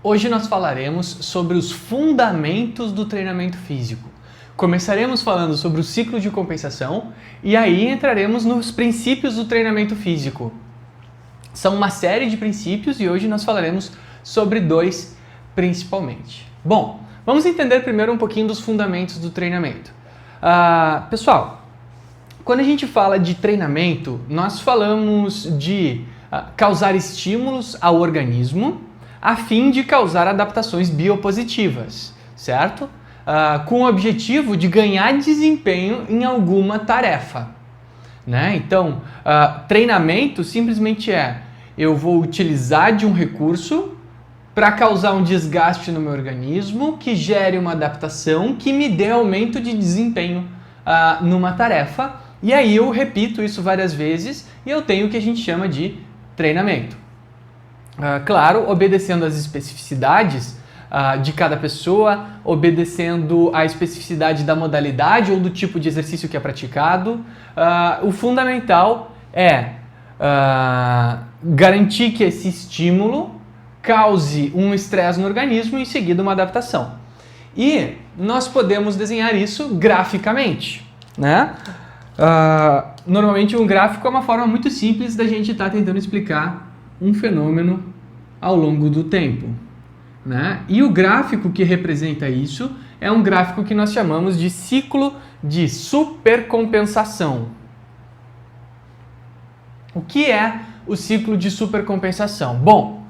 Hoje nós falaremos sobre os fundamentos do treinamento físico. Começaremos falando sobre o ciclo de compensação e aí entraremos nos princípios do treinamento físico. São uma série de princípios e hoje nós falaremos sobre dois principalmente. Bom, vamos entender primeiro um pouquinho dos fundamentos do treinamento. Pessoal, quando a gente fala de treinamento, nós falamos de causar estímulos ao organismo a fim de causar adaptações biopositivas, certo? Com o objetivo de ganhar desempenho em alguma tarefa, né? Então, treinamento simplesmente eu vou utilizar de um recurso para causar um desgaste no meu organismo que gere uma adaptação que me dê aumento de desempenho numa tarefa. E aí eu repito isso várias vezes e eu tenho o que a gente chama de treinamento. Claro, obedecendo às especificidades de cada pessoa, obedecendo à especificidade da modalidade ou do tipo de exercício que é praticado. O fundamental é garantir que esse estímulo cause um estresse no organismo e em seguida uma adaptação. E nós podemos desenhar isso graficamente, né? Normalmente um gráfico é uma forma muito simples da gente estar tentando explicar um fenômeno ao longo do tempo, né? E o gráfico que representa isso é um gráfico que nós chamamos de ciclo de supercompensação. O que é o ciclo de supercompensação? Bom,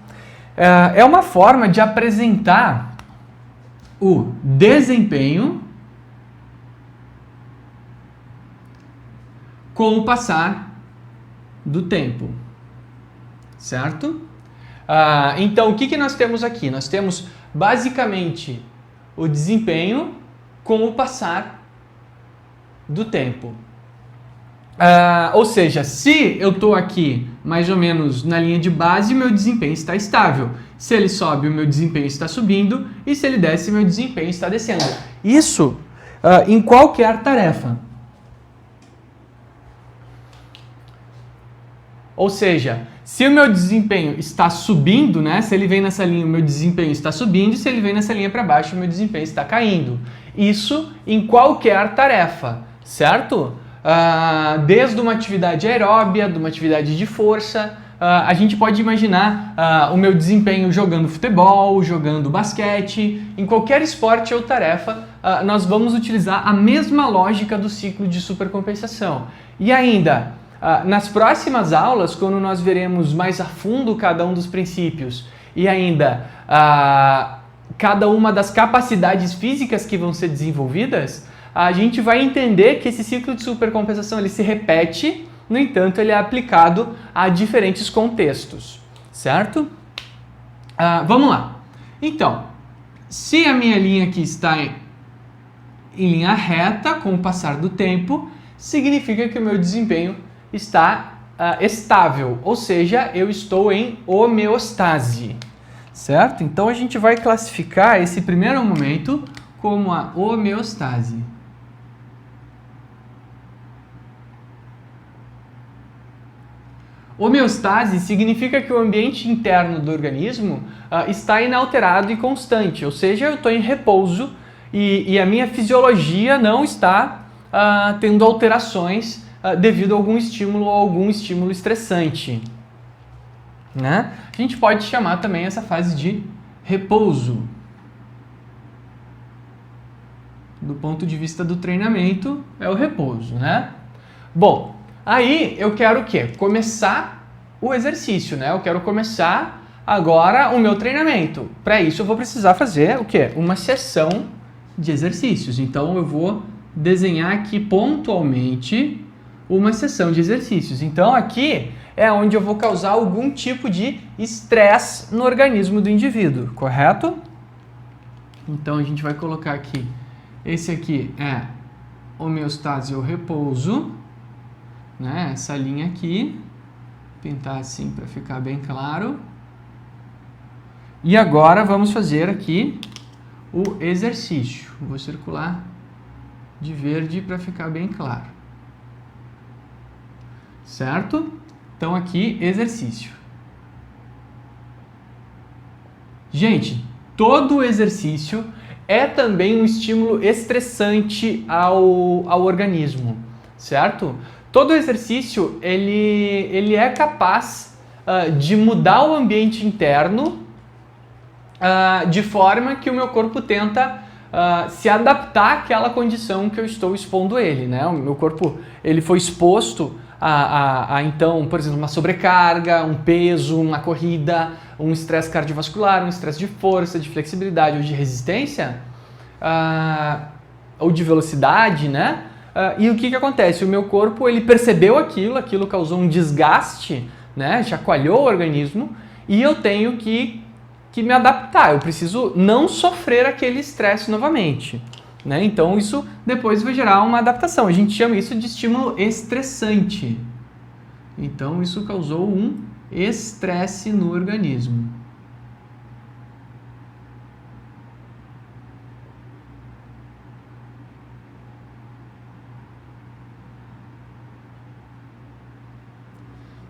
é uma forma de apresentar o desempenho com o passar do tempo, certo? Então, o que nós temos aqui? Nós temos basicamente o desempenho com o passar do tempo. Ou seja, se eu estou aqui mais ou menos na linha de base, meu desempenho está estável. Se ele sobe, o meu desempenho está subindo. E se ele desce, meu desempenho está descendo. Isso em qualquer tarefa. Ou seja, se o meu desempenho está subindo, né? Se ele vem nessa linha, o meu desempenho está subindo. E se ele vem nessa linha para baixo, o meu desempenho está caindo. Isso em qualquer tarefa, certo? Desde uma atividade aeróbia, de uma atividade de força, a gente pode imaginar o meu desempenho jogando futebol, jogando basquete, em qualquer esporte ou tarefa, nós vamos utilizar a mesma lógica do ciclo de supercompensação. E ainda, nas próximas aulas, quando nós veremos mais a fundo cada um dos princípios e ainda cada uma das capacidades físicas que vão ser desenvolvidas, a gente vai entender que esse ciclo de supercompensação ele se repete, no entanto, ele é aplicado a diferentes contextos, certo? Vamos lá. Então, se a minha linha aqui está em linha reta com o passar do tempo, significa que o meu desempenho está estável, ou seja, eu estou em homeostase, certo? Então, a gente vai classificar esse primeiro momento como a homeostase. Homeostase significa que o ambiente interno do organismo está inalterado e constante, ou seja, eu estou em repouso e a minha fisiologia não está tendo alterações devido a algum estímulo ou algum estímulo estressante, né? A gente pode chamar também essa fase de repouso. Do ponto de vista do treinamento, é o repouso, né? Bom, aí eu quero o quê? Começar o exercício, né? Eu quero começar agora o meu treinamento. Para isso eu vou precisar fazer o quê? Uma sessão de exercícios. Então eu vou desenhar aqui pontualmente uma sessão de exercícios. Então aqui é onde eu vou causar algum tipo de estresse no organismo do indivíduo, correto? Então a gente vai colocar aqui, esse aqui é homeostase ou repouso, né? Essa linha aqui, pintar assim para ficar bem claro. E agora vamos fazer aqui o exercício. Vou circular de verde para ficar bem claro. Certo? Então aqui, exercício. Gente, todo exercício é também um estímulo estressante ao organismo, certo? Todo exercício, ele é capaz de mudar o ambiente interno de forma que o meu corpo tenta se adaptar àquela condição que eu estou expondo ele, né? O meu corpo, ele foi exposto então, por exemplo, uma sobrecarga, um peso, uma corrida, um estresse cardiovascular, um estresse de força, de flexibilidade ou de resistência, ou de velocidade, né? E o que acontece? O meu corpo, ele percebeu aquilo causou um desgaste, né? Chacoalhou o organismo e eu tenho que me adaptar, eu preciso não sofrer aquele estresse novamente, né? Então isso depois vai gerar uma adaptação, a gente chama isso de estímulo estressante. Então isso causou um estresse no organismo.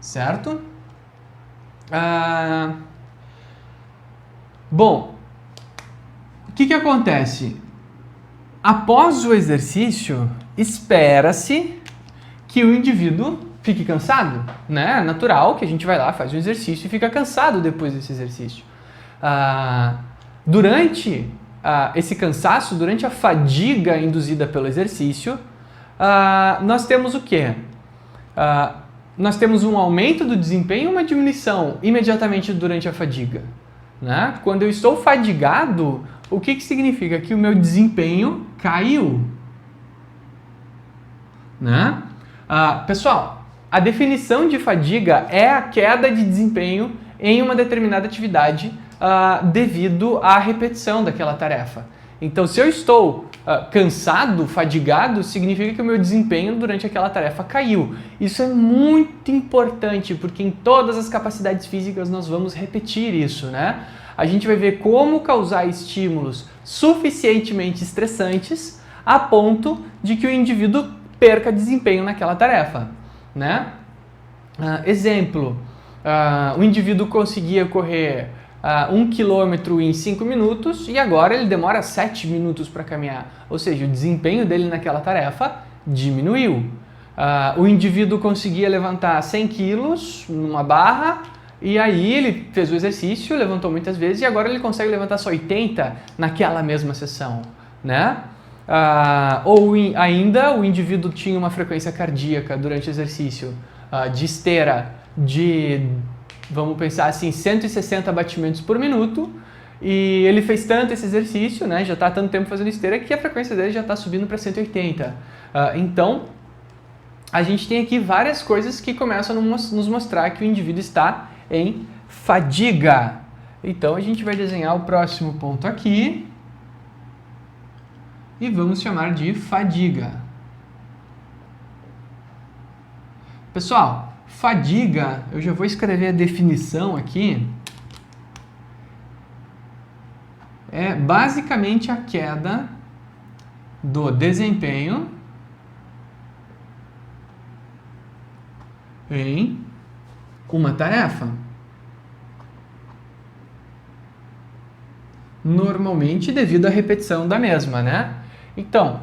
Certo? Bom, o que acontece? Após o exercício, espera-se que o indivíduo fique cansado, né? É natural que a gente vai lá, faz um exercício e fica cansado depois desse exercício. Durante esse cansaço, durante a fadiga induzida pelo exercício, nós temos o quê? Nós temos um aumento do desempenho e uma diminuição imediatamente durante a fadiga. Né? Quando eu estou fadigado, o que significa? Que o meu desempenho caiu. Né? Pessoal, a definição de fadiga é a queda de desempenho em uma determinada atividade devido à repetição daquela tarefa. Então, se eu estou cansado, fadigado, significa que o meu desempenho durante aquela tarefa caiu. Isso é muito importante, porque em todas as capacidades físicas nós vamos repetir isso, né? A gente vai ver como causar estímulos suficientemente estressantes a ponto de que o indivíduo perca desempenho naquela tarefa, né? Exemplo, o indivíduo conseguia correr 1 km em 5 minutos e agora ele demora 7 minutos para caminhar. Ou seja, o desempenho dele naquela tarefa diminuiu. O indivíduo conseguia levantar 100 quilos numa barra e aí ele fez o exercício, levantou muitas vezes e agora ele consegue levantar só 80 naquela mesma sessão, né? Ou ainda o indivíduo tinha uma frequência cardíaca durante o exercício de esteira de, vamos pensar assim, 160 batimentos por minuto e ele fez tanto esse exercício, né, já está tanto tempo fazendo esteira que a frequência dele já está subindo para 180. Então, a gente tem aqui várias coisas que começam a nos mostrar que o indivíduo está em fadiga. Então, a gente vai desenhar o próximo ponto aqui e vamos chamar de fadiga. Pessoal, fadiga, eu já vou escrever a definição aqui, é basicamente a queda do desempenho em uma tarefa. Normalmente devido à repetição da mesma, né? Então,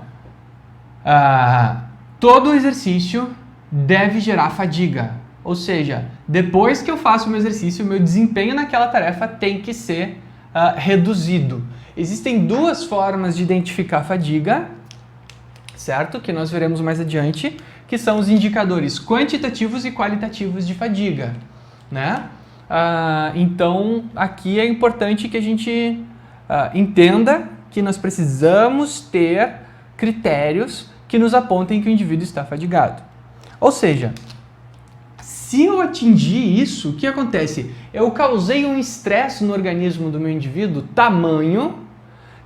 todo exercício deve gerar fadiga. Ou seja, depois que eu faço o meu exercício, o meu desempenho naquela tarefa tem que ser reduzido. Existem duas formas de identificar fadiga, certo? Que nós veremos mais adiante, que são os indicadores quantitativos e qualitativos de fadiga, né? Então, aqui é importante que a gente entenda que nós precisamos ter critérios que nos apontem que o indivíduo está fadigado. Ou seja, se eu atingir isso, o que acontece? Eu causei um estresse no organismo do meu indivíduo tamanho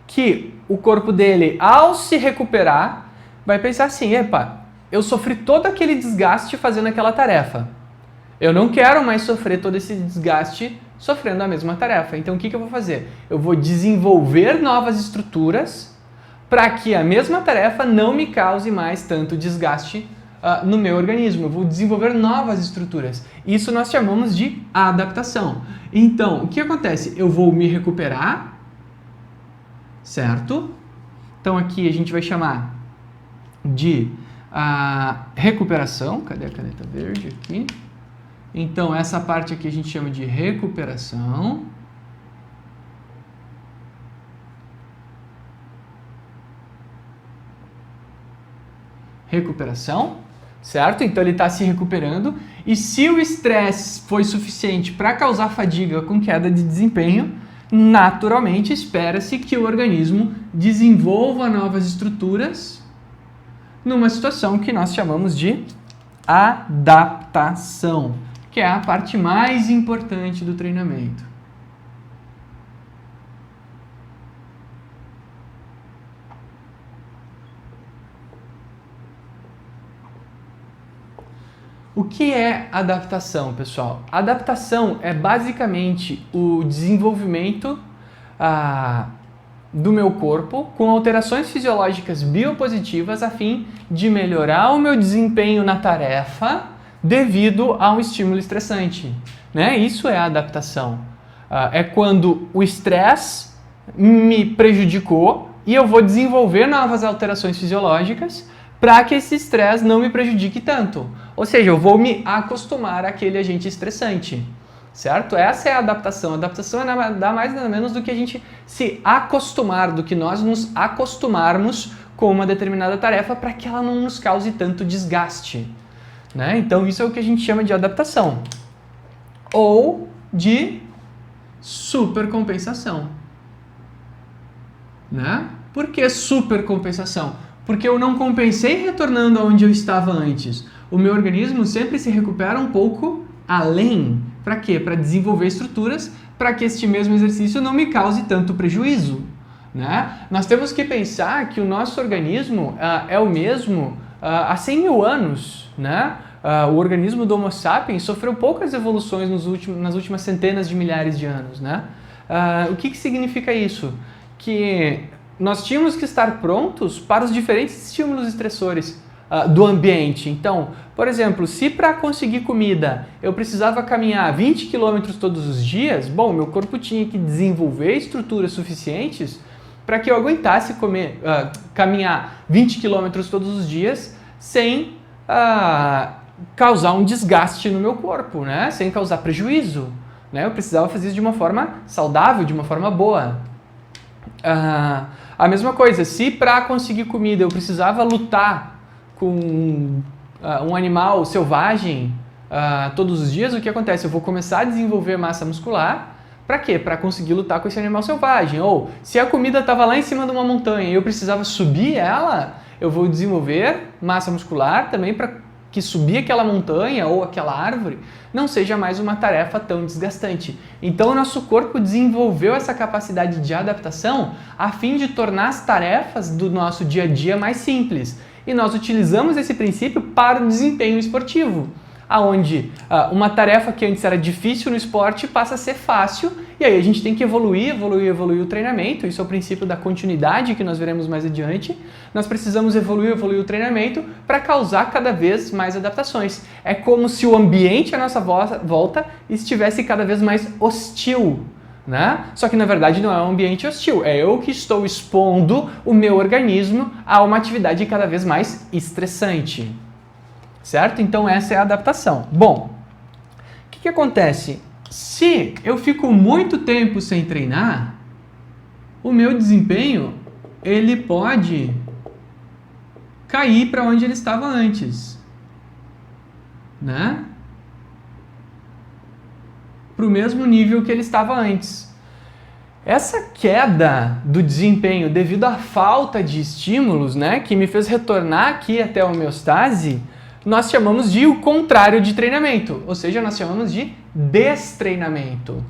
que o corpo dele, ao se recuperar, vai pensar assim, epa, eu sofri todo aquele desgaste fazendo aquela tarefa. Eu não quero mais sofrer todo esse desgaste sofrendo a mesma tarefa. Então, o que eu vou fazer? Eu vou desenvolver novas estruturas para que a mesma tarefa não me cause mais tanto desgaste no meu organismo, eu vou desenvolver novas estruturas. Isso nós chamamos de adaptação. Então, o que acontece? Eu vou me recuperar, certo? Então aqui a gente vai chamar de recuperação. Cadê a caneta verde aqui? Então essa parte aqui a gente chama de recuperação. Recuperação, certo? Então ele está se recuperando, e se o estresse foi suficiente para causar fadiga com queda de desempenho, naturalmente espera-se que o organismo desenvolva novas estruturas numa situação que nós chamamos de adaptação, que é a parte mais importante do treinamento. O que é adaptação, pessoal? Adaptação é basicamente o desenvolvimento do meu corpo com alterações fisiológicas biopositivas a fim de melhorar o meu desempenho na tarefa devido a um estímulo estressante, né? Isso é adaptação. É quando o estresse me prejudicou e eu vou desenvolver novas alterações fisiológicas para que esse estresse não me prejudique tanto. Ou seja, eu vou me acostumar àquele agente estressante, certo? Essa é a adaptação. A adaptação é nada mais nada menos do que a gente se acostumar, do que nós nos acostumarmos com uma determinada tarefa para que ela não nos cause tanto desgaste, né? Então isso é o que a gente chama de adaptação ou de supercompensação, né? Por que supercompensação? Porque eu não compensei retornando aonde eu estava antes. O meu organismo sempre se recupera um pouco além. Para quê? Para desenvolver estruturas para que este mesmo exercício não me cause tanto prejuízo, né? Nós temos que pensar que o nosso organismo é o mesmo há 100 mil anos, né? O organismo do Homo sapiens sofreu poucas evoluções nas últimas centenas de milhares de anos, né? O que significa isso? Que nós tínhamos que estar prontos para os diferentes estímulos estressores do ambiente. Então, por exemplo, se para conseguir comida eu precisava caminhar 20 km todos os dias, bom, meu corpo tinha que desenvolver estruturas suficientes para que eu aguentasse caminhar 20 km todos os dias sem causar um desgaste no meu corpo, né? Sem causar prejuízo, né? Eu precisava fazer isso de uma forma saudável, de uma forma boa. A mesma coisa, se para conseguir comida eu precisava lutar com um animal selvagem todos os dias, o que acontece? Eu vou começar a desenvolver massa muscular. Para quê? Para conseguir lutar com esse animal selvagem. Ou se a comida estava lá em cima de uma montanha e eu precisava subir ela, eu vou desenvolver massa muscular também para que subir aquela montanha ou aquela árvore não seja mais uma tarefa tão desgastante. Então o nosso corpo desenvolveu essa capacidade de adaptação a fim de tornar as tarefas do nosso dia a dia mais simples. E nós utilizamos esse princípio para o desempenho esportivo, aonde uma tarefa que antes era difícil no esporte passa a ser fácil, e aí a gente tem que evoluir o treinamento. Isso é o princípio da continuidade que nós veremos mais adiante. Nós precisamos evoluir o treinamento para causar cada vez mais adaptações. É como se o ambiente à nossa volta estivesse cada vez mais hostil, né? Só que na verdade não é um ambiente hostil, é eu que estou expondo o meu organismo a uma atividade cada vez mais estressante. Certo? Então essa é a adaptação. Bom, o que acontece? Se eu fico muito tempo sem treinar, o meu desempenho ele pode cair para onde ele estava antes, né? Para o mesmo nível que ele estava antes. Essa queda do desempenho devido à falta de estímulos, né, que me fez retornar aqui até a homeostase, nós chamamos de o contrário de treinamento, ou seja, nós chamamos de destreinamento.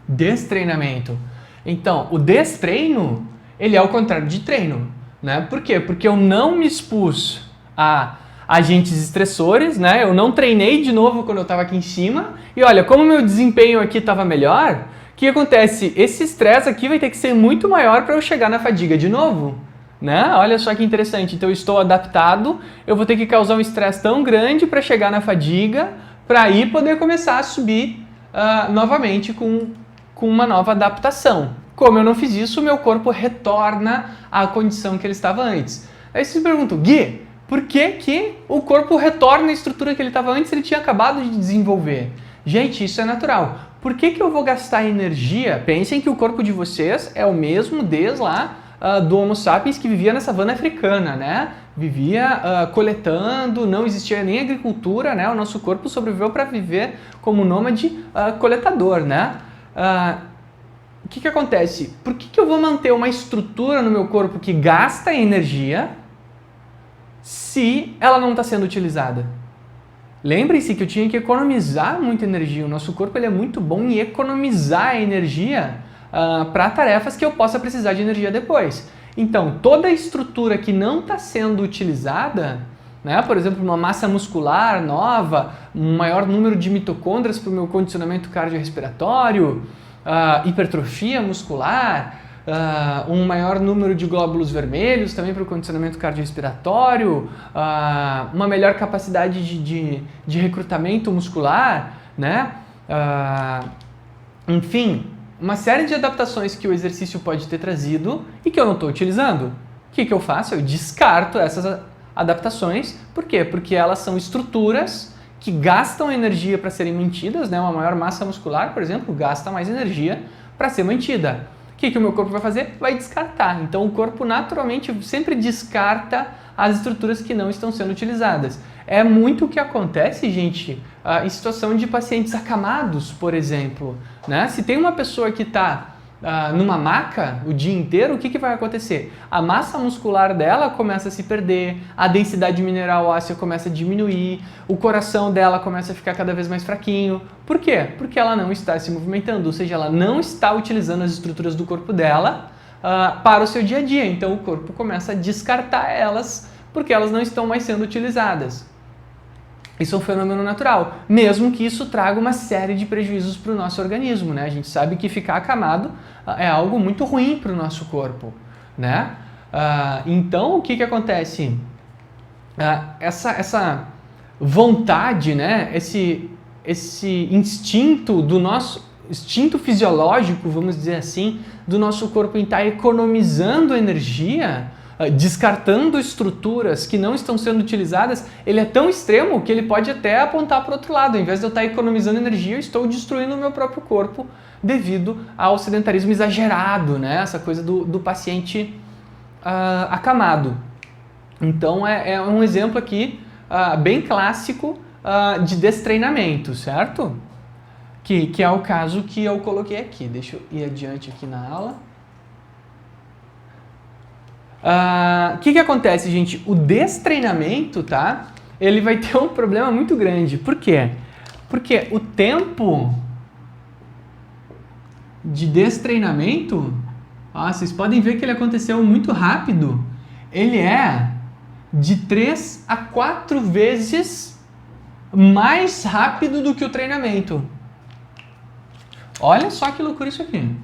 Destreinamento. Então, o destreino, ele é o contrário de treino, né? Por quê? Porque eu não me expus a agentes estressores, né? Eu não treinei de novo quando eu estava aqui em cima. E olha, como meu desempenho aqui estava melhor, o que acontece? Esse estresse aqui vai ter que ser muito maior para eu chegar na fadiga de novo. Né? Olha só que interessante. Então eu estou adaptado, eu vou ter que causar um estresse tão grande para chegar na fadiga, para aí poder começar a subir novamente com uma nova adaptação. Como eu não fiz isso, meu corpo retorna à condição que ele estava antes. Aí você se pergunta, Gui, por que o corpo retorna à estrutura que ele estava antes? Ele tinha acabado de desenvolver. Gente, isso é natural. Por que eu vou gastar energia? Pensem que o corpo de vocês é o mesmo desde lá do Homo sapiens que vivia na savana africana, né? Vivia coletando, não existia nem agricultura, né? O nosso corpo sobreviveu para viver como nômade coletador, né? O que acontece? Por que eu vou manter uma estrutura no meu corpo que gasta energia se ela não está sendo utilizada? Lembrem-se que eu tinha que economizar muita energia. O nosso corpo ele é muito bom em economizar energia para tarefas que eu possa precisar de energia depois. Então, toda a estrutura que não está sendo utilizada, né, por exemplo, uma massa muscular nova, um maior número de mitocôndrias para o meu condicionamento cardiorrespiratório, hipertrofia muscular, um maior número de glóbulos vermelhos também para o condicionamento cardiorrespiratório, uma melhor capacidade de recrutamento muscular, né? Enfim, uma série de adaptações que o exercício pode ter trazido e que eu não estou utilizando. O que eu faço? Eu descarto essas adaptações. Por quê? Porque elas são estruturas que gastam energia para serem mantidas, né? Uma maior massa muscular, por exemplo, gasta mais energia para ser mantida. O que o meu corpo vai fazer? Vai descartar. Então o corpo naturalmente sempre descarta as estruturas que não estão sendo utilizadas. É muito o que acontece, gente, em situação de pacientes acamados, por exemplo. Né? Se tem uma pessoa que está numa maca o dia inteiro, o que vai acontecer? A massa muscular dela começa a se perder, a densidade mineral óssea começa a diminuir, o coração dela começa a ficar cada vez mais fraquinho. Por quê? Porque ela não está se movimentando, ou seja, ela não está utilizando as estruturas do corpo dela para o seu dia a dia. Então o corpo começa a descartar elas porque elas não estão mais sendo utilizadas. Isso é um fenômeno natural, mesmo que isso traga uma série de prejuízos para o nosso organismo, né? A gente sabe que ficar acamado é algo muito ruim para o nosso corpo, né? Então, o que acontece? Essa vontade, né? Esse instinto do nosso instinto fisiológico, vamos dizer assim, do nosso corpo em estar economizando energia, descartando estruturas que não estão sendo utilizadas, ele é tão extremo que ele pode até apontar para o outro lado. Em vez de eu estar economizando energia, eu estou destruindo o meu próprio corpo devido ao sedentarismo exagerado, né? Essa coisa do paciente acamado. Então é um exemplo aqui bem clássico de destreinamento, certo? Que é o caso que eu coloquei aqui. Deixa eu ir adiante aqui na aula. O que acontece, gente? O destreinamento, tá? Ele vai ter um problema muito grande. Por quê? Porque o tempo de destreinamento, vocês podem ver que ele aconteceu muito rápido. Ele é de 3 a 4 vezes mais rápido do que o treinamento. Olha só que loucura isso aqui.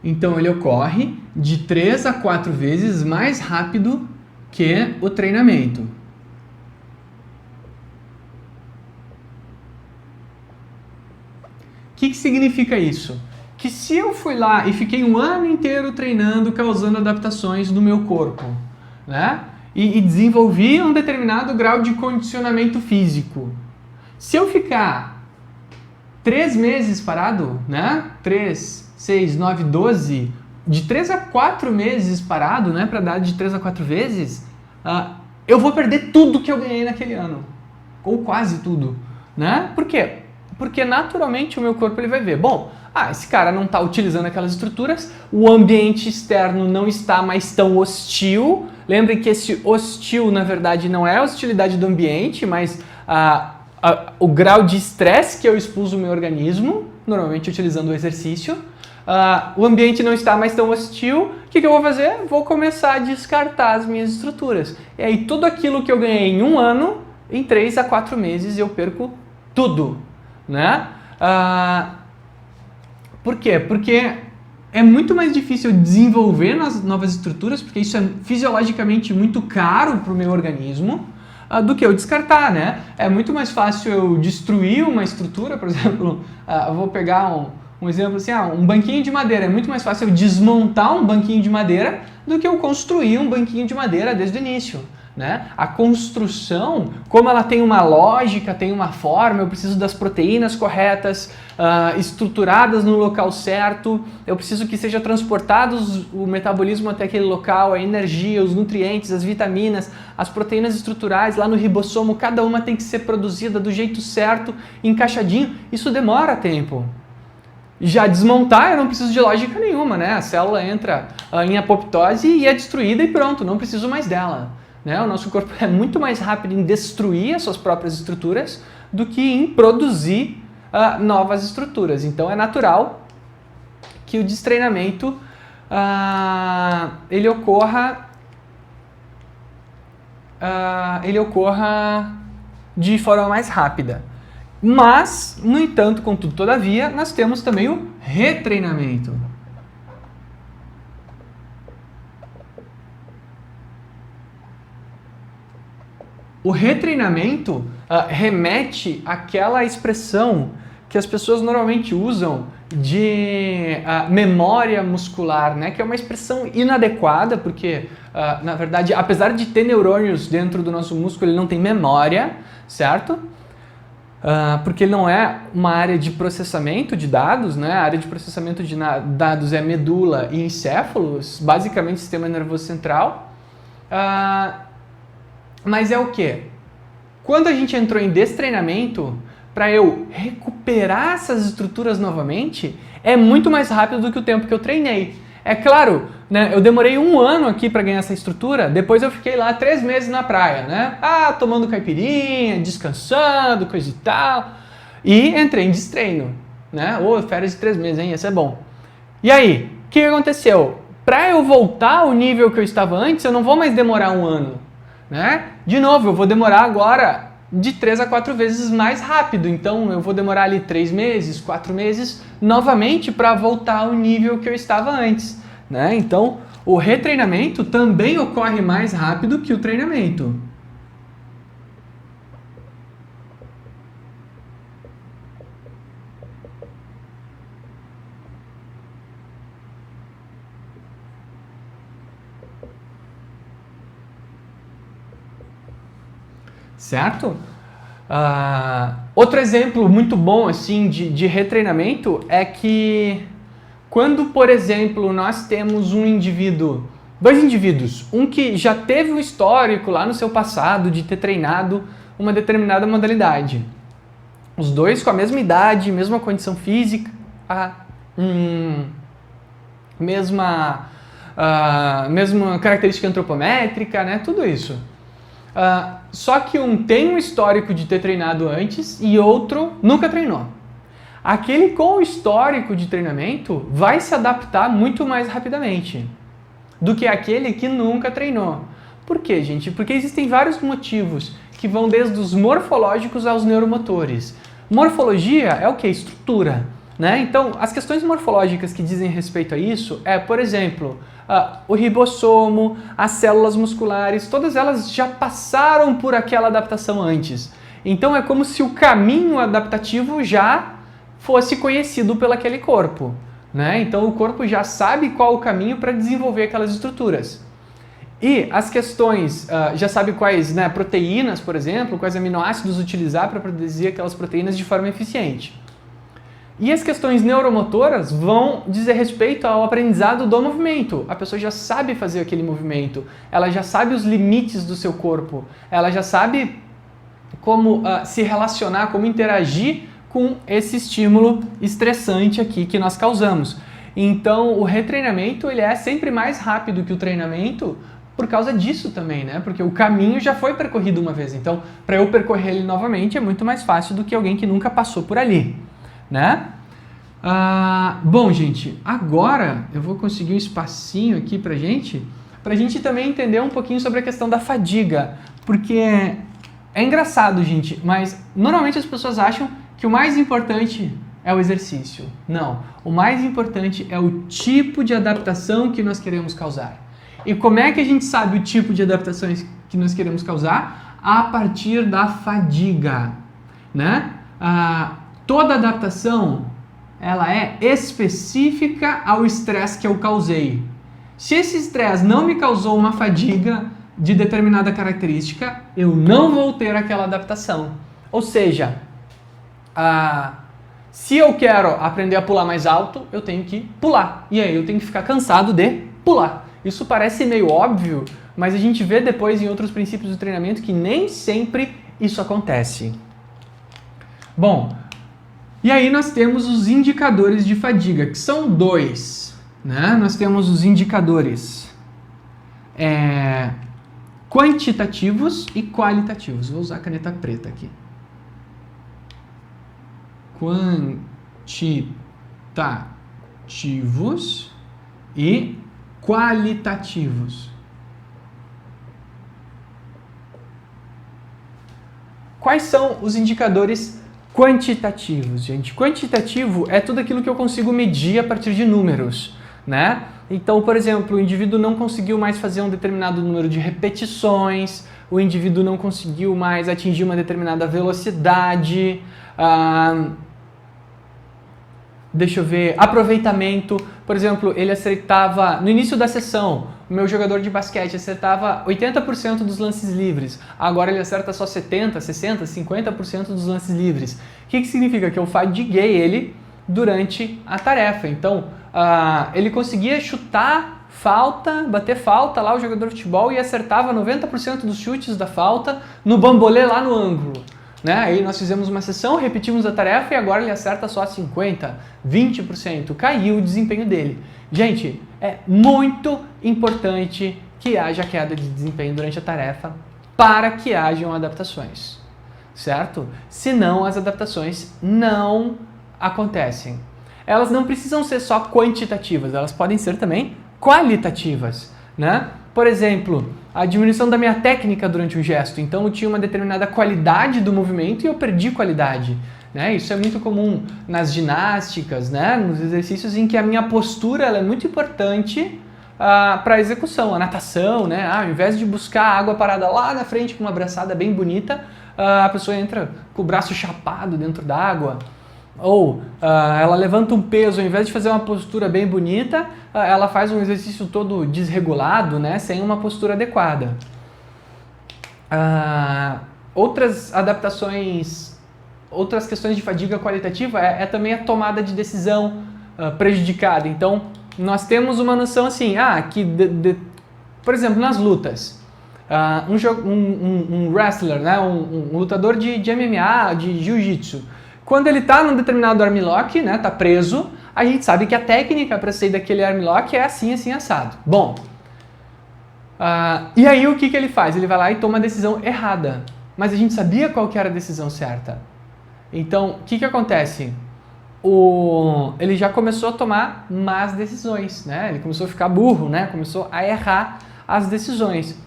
Então ele ocorre de 3 a 4 vezes mais rápido que o treinamento. O que significa isso? Que se eu fui lá e fiquei um ano inteiro treinando, causando adaptações no meu corpo, né? E desenvolvi um determinado grau de condicionamento físico. Se eu ficar 3 meses parado, né? 3, 6, 9, 12, de 3 a 4 meses parado, né? Para dar de 3 a 4 vezes, eu vou perder tudo que eu ganhei naquele ano. Ou quase tudo, né? Por quê? Porque naturalmente o meu corpo ele vai ver, bom, esse cara não está utilizando aquelas estruturas, o ambiente externo não está mais tão hostil. Lembrem que esse hostil, na verdade, não é a hostilidade do ambiente, mas o grau de estresse que eu expus o meu organismo, normalmente utilizando o exercício. O ambiente não está mais tão hostil, o que eu vou fazer? Vou começar a descartar as minhas estruturas. E aí tudo aquilo que eu ganhei em 1 ano, em 3 a 4 meses eu perco tudo, né? Por quê? Porque é muito mais difícil desenvolver novas estruturas, porque isso é fisiologicamente muito caro para o meu organismo, do que eu descartar, né? É muito mais fácil eu destruir uma estrutura, por exemplo, eu vou pegar um exemplo assim, um banquinho de madeira. É muito mais fácil eu desmontar um banquinho de madeira do que eu construir um banquinho de madeira desde o início, né? A construção, como ela tem uma lógica, tem uma forma, eu preciso das proteínas corretas, estruturadas no local certo, eu preciso que seja transportados o metabolismo até aquele local, a energia, os nutrientes, as vitaminas, as proteínas estruturais lá no ribossomo, cada uma tem que ser produzida do jeito certo, encaixadinho. Isso demora tempo. Já desmontar, eu não preciso de lógica nenhuma, né? A célula entra em apoptose e é destruída e pronto, não preciso mais dela. Né? O nosso corpo é muito mais rápido em destruir as suas próprias estruturas do que em produzir novas estruturas. Então é natural que o destreinamento ele ocorra de forma mais rápida. Mas, no entanto, contudo, todavia, nós temos também o retreinamento. O retreinamento remete àquela expressão que as pessoas normalmente usam de memória muscular, né? Que é uma expressão inadequada, porque, na verdade, apesar de ter neurônios dentro do nosso músculo, ele não tem memória, certo? Porque ele não é uma área de processamento de dados, né? A área de processamento de dados é medula e encéfalo, basicamente sistema nervoso central. Mas é o quê? Quando a gente entrou em destreinamento, para eu recuperar essas estruturas novamente, é muito mais rápido do que o tempo que eu treinei. É claro, né, eu demorei 1 ano aqui para ganhar essa estrutura, depois eu fiquei lá 3 meses na praia, né? Tomando caipirinha, descansando, coisa e tal. E entrei em destreino, né? Férias de 3 meses, hein? Esse é bom. E aí, o que aconteceu? Para eu voltar ao nível que eu estava antes, eu não vou mais demorar 1 ano, né? De novo, eu vou demorar agora de 3 a 4 vezes mais rápido. Então, eu vou demorar ali 3 meses, 4 meses, novamente para voltar ao nível que eu estava antes, né? Então, o retreinamento também ocorre mais rápido que o treinamento. Certo? Outro exemplo muito bom assim de retreinamento é que quando, por exemplo, nós temos dois indivíduos, um que já teve um histórico lá no seu passado de ter treinado uma determinada modalidade, os dois com a mesma idade, mesma condição física, mesma característica antropométrica, né? Tudo isso. Só que um tem um histórico de ter treinado antes e outro nunca treinou. Aquele com o histórico de treinamento vai se adaptar muito mais rapidamente do que aquele que nunca treinou. Por quê, gente? Porque existem vários motivos que vão desde os morfológicos aos neuromotores. Morfologia é o quê? Estrutura, né? Então, as questões morfológicas que dizem respeito a isso por exemplo, o ribossomo, as células musculares, todas elas já passaram por aquela adaptação antes. Então, é como se o caminho adaptativo já fosse conhecido pelo aquele corpo, né? Então, o corpo já sabe qual o caminho para desenvolver aquelas estruturas. E as questões, já sabe quais, né, proteínas, por exemplo, quais aminoácidos utilizar para produzir aquelas proteínas de forma eficiente. E as questões neuromotoras vão dizer respeito ao aprendizado do movimento. A pessoa já sabe fazer aquele movimento, ela já sabe os limites do seu corpo, ela já sabe como se relacionar, como interagir com esse estímulo estressante aqui que nós causamos. Então, o retreinamento ele é sempre mais rápido que o treinamento por causa disso também, né? Porque o caminho já foi percorrido uma vez. Então, para eu percorrer ele novamente é muito mais fácil do que alguém que nunca passou por ali, né? Bom, gente, agora eu vou conseguir um espacinho aqui pra gente também entender um pouquinho sobre a questão da fadiga, porque é engraçado, gente, mas normalmente as pessoas acham que o mais importante é o exercício. Não, o mais importante é o tipo de adaptação que nós queremos causar. E como é que a gente sabe o tipo de adaptações que nós queremos causar? A partir da fadiga, né? Toda adaptação, ela é específica ao estresse que eu causei. Se esse estresse não me causou uma fadiga de determinada característica, eu não vou ter aquela adaptação. Ou seja, se eu quero aprender a pular mais alto, eu tenho que pular. E aí eu tenho que ficar cansado de pular. Isso parece meio óbvio, mas a gente vê depois em outros princípios do treinamento que nem sempre isso acontece. Bom, e aí nós temos os indicadores de fadiga, que são 2. Né? Nós temos os indicadores quantitativos e qualitativos. Vou usar a caneta preta aqui. Quantitativos e qualitativos. Quais são os indicadores quantitativos, gente? Quantitativo é tudo aquilo que eu consigo medir a partir de números, né? Então, por exemplo, o indivíduo não conseguiu mais fazer um determinado número de repetições, o indivíduo não conseguiu mais atingir uma determinada velocidade, deixa eu ver, aproveitamento. Por exemplo, ele acertava, no início da sessão, o meu jogador de basquete acertava 80% dos lances livres. Agora ele acerta só 70%, 60%, 50% dos lances livres. O que significa? Que eu fadiguei ele durante a tarefa. Então, ele conseguia chutar falta, bater falta lá, o jogador de futebol, e acertava 90% dos chutes da falta no bambolê lá no ângulo. Né? Aí nós fizemos uma sessão, repetimos a tarefa e agora ele acerta só 50%, 20%. Caiu o desempenho dele. Gente, é muito importante que haja queda de desempenho durante a tarefa para que hajam adaptações, certo? Senão as adaptações não acontecem. Elas não precisam ser só quantitativas, elas podem ser também qualitativas, né? Por exemplo, a diminuição da minha técnica durante o gesto. Então eu tinha uma determinada qualidade do movimento e eu perdi qualidade. Né? Isso é muito comum nas ginásticas, né? Nos exercícios em que a minha postura ela é muito importante para a execução. A natação, né? Ao invés de buscar a água parada lá na frente com uma braçada bem bonita, a pessoa entra com o braço chapado dentro da água. Ou ela levanta um peso, ao invés de fazer uma postura bem bonita, ela faz um exercício todo desregulado, né, sem uma postura adequada. Outras adaptações, outras questões de fadiga qualitativa é também a tomada de decisão prejudicada. Então, nós temos uma noção assim, por exemplo, nas lutas, um wrestler, né, um lutador de MMA, de jiu-jitsu, quando ele está num determinado armlock, né, tá preso, a gente sabe que a técnica para sair daquele armlock é assim, assim, assado. Bom, e aí o que ele faz? Ele vai lá e toma a decisão errada. Mas a gente sabia qual que era a decisão certa. Então, o que acontece? Ele já começou a tomar más decisões, né? Ele começou a ficar burro, né? Começou a errar as decisões.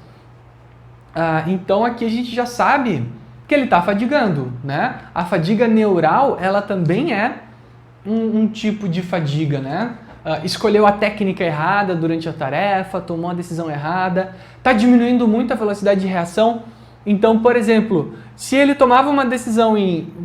Então, aqui a gente já sabe que ele está fadigando, né? A fadiga neural, ela também é um tipo de fadiga, né? Escolheu a técnica errada durante a tarefa, tomou a decisão errada, está diminuindo muito a velocidade de reação. Então, por exemplo, se ele tomava uma decisão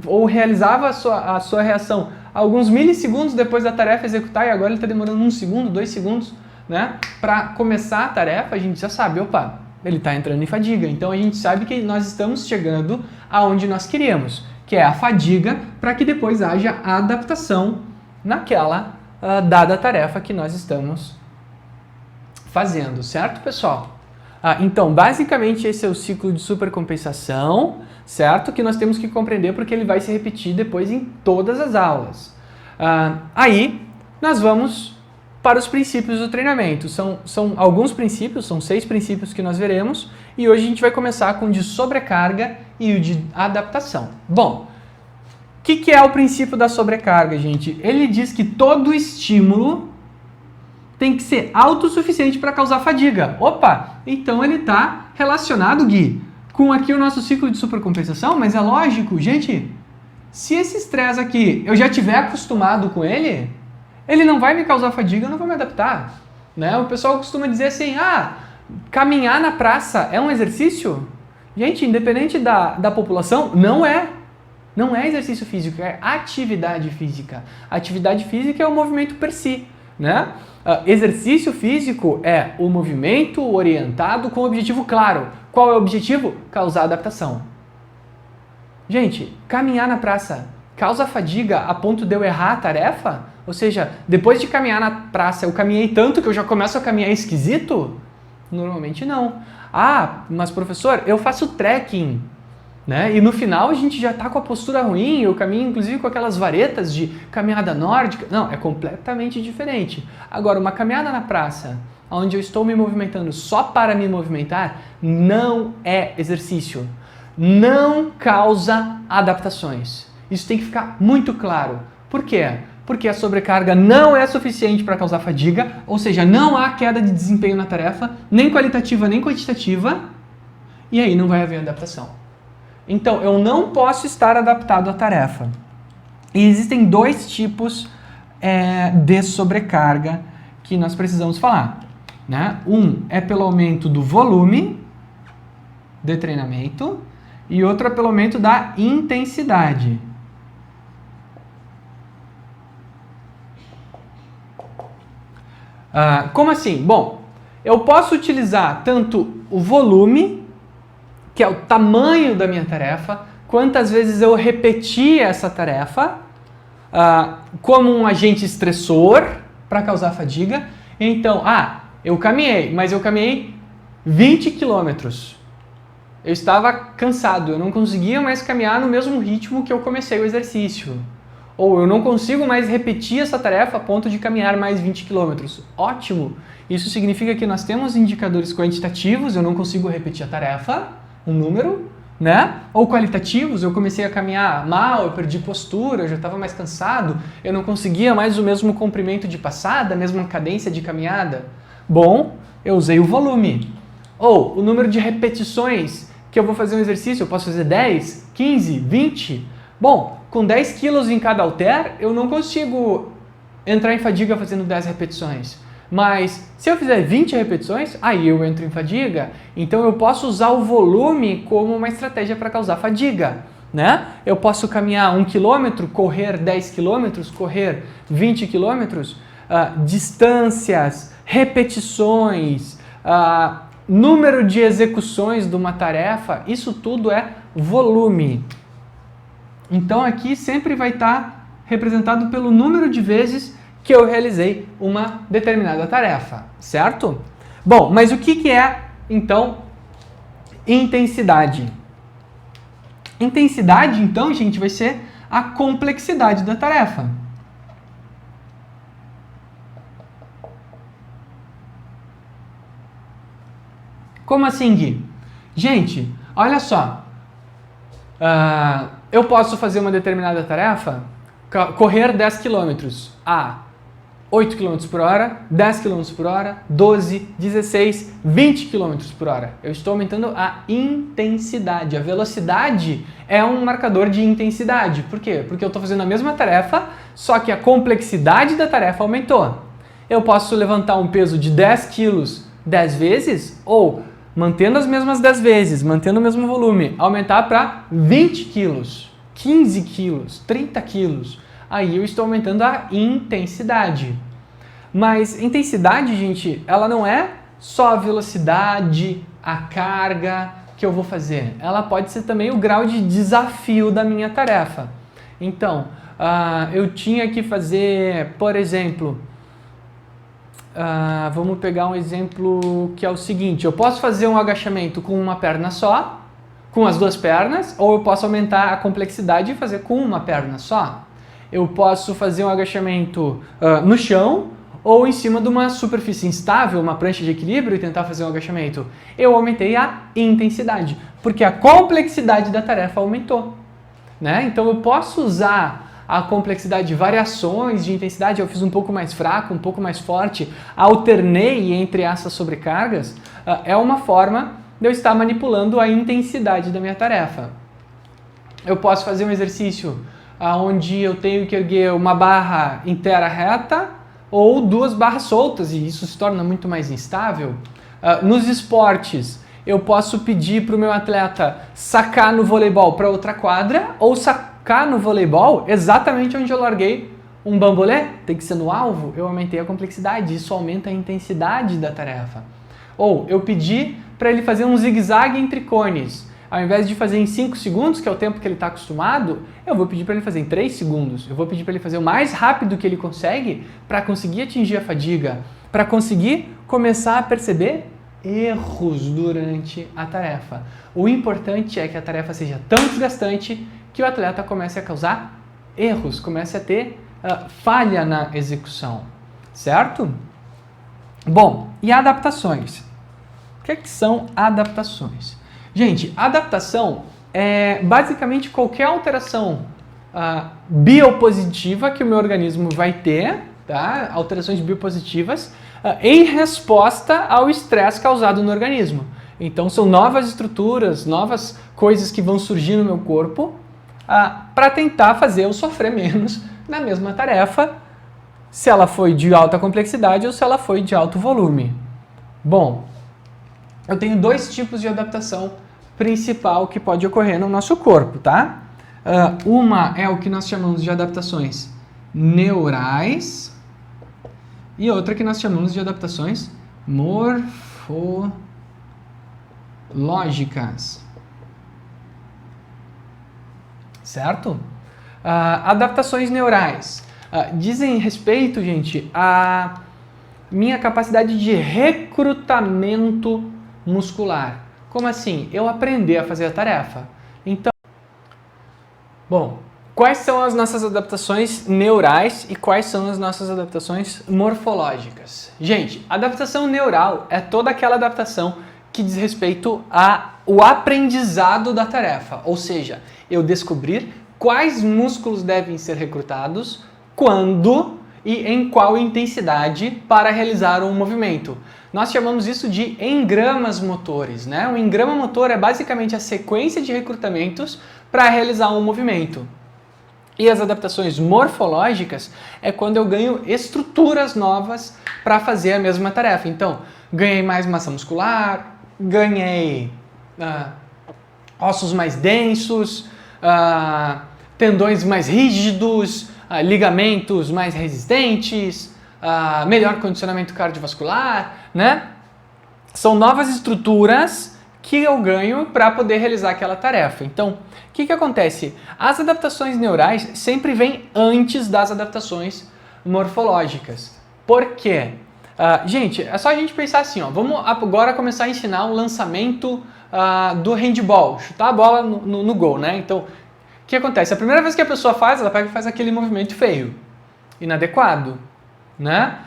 ou realizava a sua reação alguns milissegundos depois da tarefa executar, e agora ele está demorando 1 segundo, 2 segundos, né? Para começar a tarefa, a gente já sabe, opa, ele está entrando em fadiga. Então a gente sabe que nós estamos chegando aonde nós queríamos, que é a fadiga, para que depois haja a adaptação naquela dada tarefa que nós estamos fazendo, certo, pessoal? Então, basicamente, esse é o ciclo de supercompensação, certo? Que nós temos que compreender porque ele vai se repetir depois em todas as aulas. Aí, nós vamos para os princípios do treinamento. São alguns princípios, são 6 princípios que nós veremos, e hoje a gente vai começar com o de sobrecarga e o de adaptação. Bom, o que é o princípio da sobrecarga, gente? Ele diz que todo estímulo tem que ser autossuficiente para causar fadiga. Opa, então ele está relacionado, Gui, com aqui o nosso ciclo de supercompensação, mas é lógico, gente, se esse estresse aqui eu já tiver acostumado com ele, ele não vai me causar fadiga, eu não vou me adaptar. Né? O pessoal costuma dizer assim, caminhar na praça é um exercício? Gente, independente da população, não é. Não é exercício físico, é atividade física. Atividade física é o movimento per si. Né? Exercício físico é o movimento orientado com objetivo claro. Qual é o objetivo? Causar adaptação. Gente, caminhar na praça causa fadiga a ponto de eu errar a tarefa? Ou seja, depois de caminhar na praça eu caminhei tanto que eu já começo a caminhar esquisito? Normalmente não. Mas professor, eu faço trekking. Né? E no final a gente já está com a postura ruim, eu caminho inclusive com aquelas varetas de caminhada nórdica. Não, é completamente diferente. Agora, uma caminhada na praça, onde eu estou me movimentando só para me movimentar, não é exercício. Não causa adaptações. Isso tem que ficar muito claro. Por quê? Porque a sobrecarga não é suficiente para causar fadiga, ou seja, não há queda de desempenho na tarefa, nem qualitativa nem quantitativa, e aí não vai haver adaptação. Então, eu não posso estar adaptado à tarefa. E existem 2 tipos de sobrecarga que nós precisamos falar. Né? Um é pelo aumento do volume de treinamento e outro é pelo aumento da intensidade. Como assim? Bom, eu posso utilizar tanto o volume, que é o tamanho da minha tarefa, quantas vezes eu repeti essa tarefa, como um agente estressor para causar fadiga. Então, eu caminhei, mas eu caminhei 20 quilômetros. Eu estava cansado, eu não conseguia mais caminhar no mesmo ritmo que eu comecei o exercício. Ou eu não consigo mais repetir essa tarefa a ponto de caminhar mais 20 quilômetros. Ótimo! Isso significa que nós temos indicadores quantitativos, eu não consigo repetir a tarefa, um número, né? Ou qualitativos, eu comecei a caminhar mal, eu perdi postura, eu já estava mais cansado, eu não conseguia mais o mesmo comprimento de passada, a mesma cadência de caminhada. Bom, eu usei o volume. Ou o número de repetições que eu vou fazer um exercício, eu posso fazer 10, 15, 20. Bom, com 10 quilos em cada halter, eu não consigo entrar em fadiga fazendo 10 repetições. Mas se eu fizer 20 repetições, aí eu entro em fadiga. Então eu posso usar o volume como uma estratégia para causar fadiga. Né? Eu posso caminhar 1 km, correr 10 km, correr 20 km, distâncias, repetições, número de execuções de uma tarefa, isso tudo é volume. Então aqui sempre vai estar representado pelo número de vezes que eu realizei uma determinada tarefa, certo? Bom, mas o que é, então, intensidade? Intensidade, então, gente, vai ser a complexidade da tarefa. Como assim, Gui? Gente, olha só. Eu posso fazer uma determinada tarefa, correr 10 km a 8 km por hora, 10 km por hora, 12, 16, 20 km por hora. Eu estou aumentando a intensidade. A velocidade é um marcador de intensidade. Por quê? Porque eu estou fazendo a mesma tarefa, só que a complexidade da tarefa aumentou. Eu posso levantar um peso de 10 quilos 10 vezes ou, mantendo as mesmas 10 vezes, mantendo o mesmo volume, aumentar para 20 quilos, 15 quilos, 30 quilos. Aí eu estou aumentando a intensidade. Mas intensidade, gente, ela não é só a velocidade, a carga que eu vou fazer. Ela pode ser também o grau de desafio da minha tarefa. Então, eu tinha que fazer, por exemplo, vamos pegar um exemplo que é o seguinte, eu posso fazer um agachamento com uma perna só, com as duas pernas, ou eu posso aumentar a complexidade e fazer com uma perna só. Eu posso fazer um agachamento no chão, ou em cima de uma superfície instável, uma prancha de equilíbrio e tentar fazer um agachamento. Eu aumentei a intensidade, porque a complexidade da tarefa aumentou, né? Então eu posso usar a complexidade de variações de intensidade, eu fiz um pouco mais fraco, um pouco mais forte, alternei entre essas sobrecargas, é uma forma de eu estar manipulando a intensidade da minha tarefa. Eu posso fazer um exercício onde eu tenho que erguer uma barra inteira reta ou duas barras soltas, e isso se torna muito mais instável. Nos esportes, eu posso pedir para o meu atleta sacar no voleibol para outra quadra ou sacar no voleibol exatamente onde eu larguei um bambolê, tem que ser no alvo, eu aumentei a complexidade, isso aumenta a intensidade da tarefa. Ou eu pedi para ele fazer um zigue-zague entre cones, ao invés de fazer em 5 segundos, que é o tempo que ele está acostumado, eu vou pedir para ele fazer em 3 segundos, eu vou pedir para ele fazer o mais rápido que ele consegue para conseguir atingir a fadiga, para conseguir começar a perceber erros durante a tarefa. O importante é que a tarefa seja tão desgastante que o atleta comece a causar erros, comece a ter falha na execução, certo? Bom, e adaptações? O que são adaptações? Gente, adaptação é basicamente qualquer alteração biopositiva que o meu organismo vai ter, tá? Alterações biopositivas, em resposta ao estresse causado no organismo. Então são novas estruturas, novas coisas que vão surgir no meu corpo para tentar fazer eu sofrer menos na mesma tarefa, se ela foi de alta complexidade ou se ela foi de alto volume. Bom, eu tenho dois tipos de adaptação principal que pode ocorrer no nosso corpo, tá? Uma é o que nós chamamos de adaptações neurais e outra que nós chamamos de adaptações morfológicas. Certo? Adaptações neurais dizem respeito, gente, à minha capacidade de recrutamento muscular. Como assim? Eu aprender a fazer a tarefa. Então, bom, quais são as nossas adaptações neurais e quais são as nossas adaptações morfológicas? Gente, adaptação neural é toda aquela adaptação que diz respeito ao aprendizado da tarefa, ou seja, eu descobrir quais músculos devem ser recrutados, quando e em qual intensidade para realizar um movimento. Nós chamamos isso de engramas motores, né? O engrama motor é basicamente a sequência de recrutamentos para realizar um movimento. E as adaptações morfológicas é quando eu ganho estruturas novas para fazer a mesma tarefa. Então, ganhei mais massa muscular, ganhei ossos mais densos, tendões mais rígidos, ligamentos mais resistentes, melhor condicionamento cardiovascular, né? São novas estruturas que eu ganho para poder realizar aquela tarefa. Então, o que acontece? As adaptações neurais sempre vêm antes das adaptações morfológicas. Por quê? Gente, é só a gente pensar assim, ó, vamos agora começar a ensinar o lançamento do handball, chutar a bola no gol, né? Então, o que acontece? A primeira vez que a pessoa faz, ela pega e faz aquele movimento feio, inadequado, né?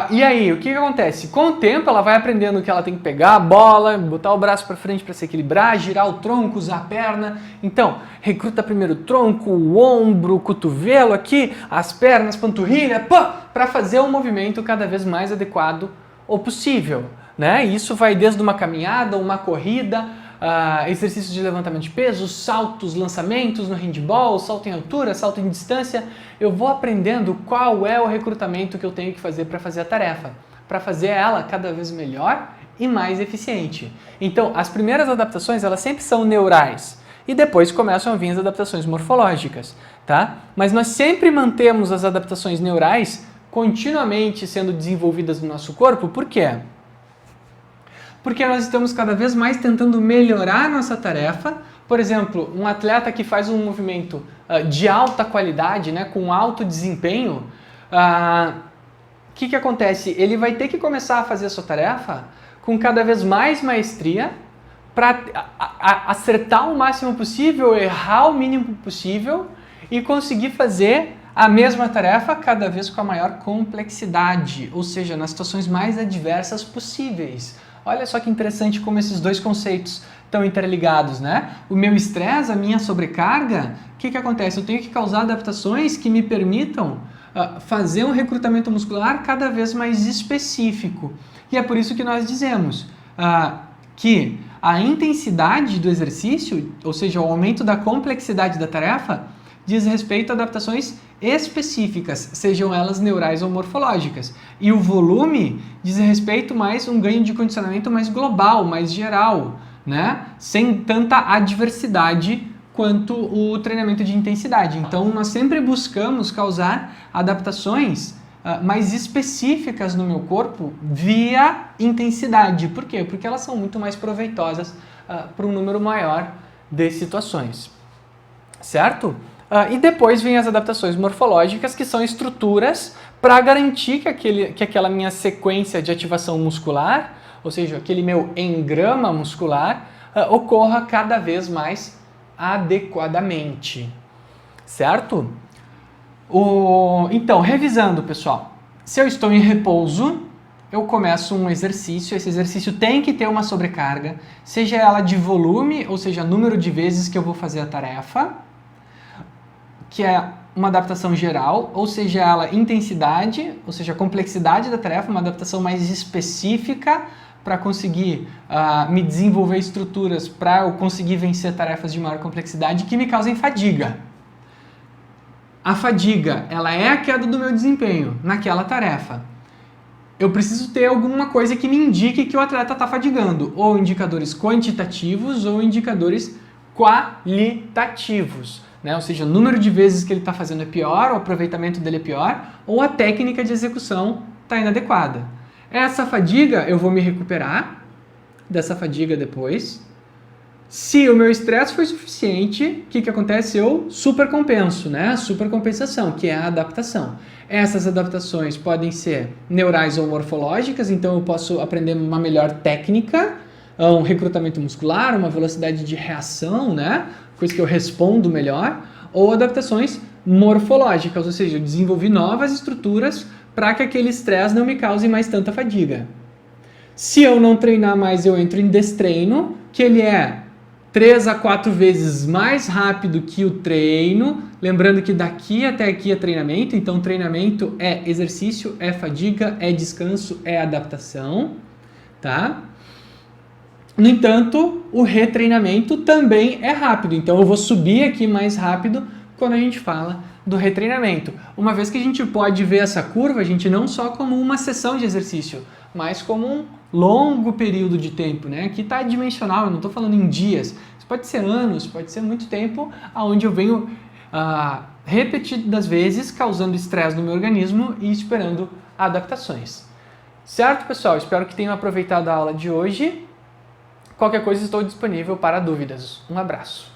E aí, o que acontece? Com o tempo, ela vai aprendendo que ela tem que pegar a bola, botar o braço para frente para se equilibrar, girar o tronco, usar a perna. Então, recruta primeiro o tronco, o ombro, o cotovelo aqui, as pernas, panturrilha, para fazer um movimento cada vez mais adequado ou possível, né? Isso vai desde uma caminhada, uma corrida, exercícios de levantamento de peso, saltos, lançamentos no handball, salto em altura, salto em distância. Eu vou aprendendo qual é o recrutamento que eu tenho que fazer para fazer a tarefa, para fazer ela cada vez melhor e mais eficiente. Então, as primeiras adaptações, elas sempre são neurais e depois começam a vir as adaptações morfológicas, tá? Mas nós sempre mantemos as adaptações neurais continuamente sendo desenvolvidas no nosso corpo. Por quê? Porque nós estamos cada vez mais tentando melhorar a nossa tarefa. Por exemplo, um atleta que faz um movimento de alta qualidade, né, com alto desempenho, o que acontece? Ele vai ter que começar a fazer a sua tarefa com cada vez mais maestria para acertar o máximo possível, errar o mínimo possível e conseguir fazer a mesma tarefa cada vez com a maior complexidade, ou seja, nas situações mais adversas possíveis. Olha só que interessante como esses dois conceitos estão interligados, né? O meu estresse, a minha sobrecarga, o que acontece? Eu tenho que causar adaptações que me permitam fazer um recrutamento muscular cada vez mais específico. E é por isso que nós dizemos que a intensidade do exercício, ou seja, o aumento da complexidade da tarefa, diz respeito a adaptações específicas, sejam elas neurais ou morfológicas. E o volume diz respeito mais a um ganho de condicionamento mais global, mais geral, né? Sem tanta adversidade quanto o treinamento de intensidade. Então, nós sempre buscamos causar adaptações mais específicas no meu corpo via intensidade. Por quê? Porque elas são muito mais proveitosas para um número maior de situações. Certo? E depois vem as adaptações morfológicas, que são estruturas para garantir que aquela minha sequência de ativação muscular, ou seja, aquele meu engrama muscular, ocorra cada vez mais adequadamente. Certo? Então, revisando, pessoal, se eu estou em repouso, eu começo um exercício, esse exercício tem que ter uma sobrecarga, seja ela de volume, ou seja, número de vezes que eu vou fazer a tarefa, que é uma adaptação geral, ou seja ela intensidade, ou seja, complexidade da tarefa, uma adaptação mais específica para conseguir me desenvolver estruturas para eu conseguir vencer tarefas de maior complexidade que me causem fadiga. A fadiga, ela é a queda do meu desempenho naquela tarefa. Eu preciso ter alguma coisa que me indique que o atleta está fadigando, ou indicadores quantitativos ou indicadores qualitativos, né? Ou seja, o número de vezes que ele está fazendo é pior, o aproveitamento dele é pior, ou a técnica de execução está inadequada. Essa fadiga, eu vou me recuperar dessa fadiga depois. Se o meu estresse foi suficiente, o que acontece? Eu supercompenso, né? Supercompensação, que é a adaptação. Essas adaptações podem ser neurais ou morfológicas, então eu posso aprender uma melhor técnica, um recrutamento muscular, uma velocidade de reação, né? Coisa que eu respondo melhor, ou adaptações morfológicas, ou seja, eu desenvolvi novas estruturas para que aquele estresse não me cause mais tanta fadiga. Se eu não treinar mais, eu entro em destreino, que ele é 3 a 4 vezes mais rápido que o treino, lembrando que daqui até aqui é treinamento, então treinamento é exercício, é fadiga, é descanso, é adaptação, tá? No entanto, o retreinamento também é rápido, então eu vou subir aqui mais rápido quando a gente fala do retreinamento. Uma vez que a gente pode ver essa curva, a gente não só como uma sessão de exercício, mas como um longo período de tempo, né? Aqui está dimensional, eu não estou falando em dias, isso pode ser anos, pode ser muito tempo, onde eu venho repetidas vezes causando estresse no meu organismo e esperando adaptações. Certo, pessoal? Espero que tenham aproveitado a aula de hoje. Qualquer coisa, estou disponível para dúvidas. Um abraço.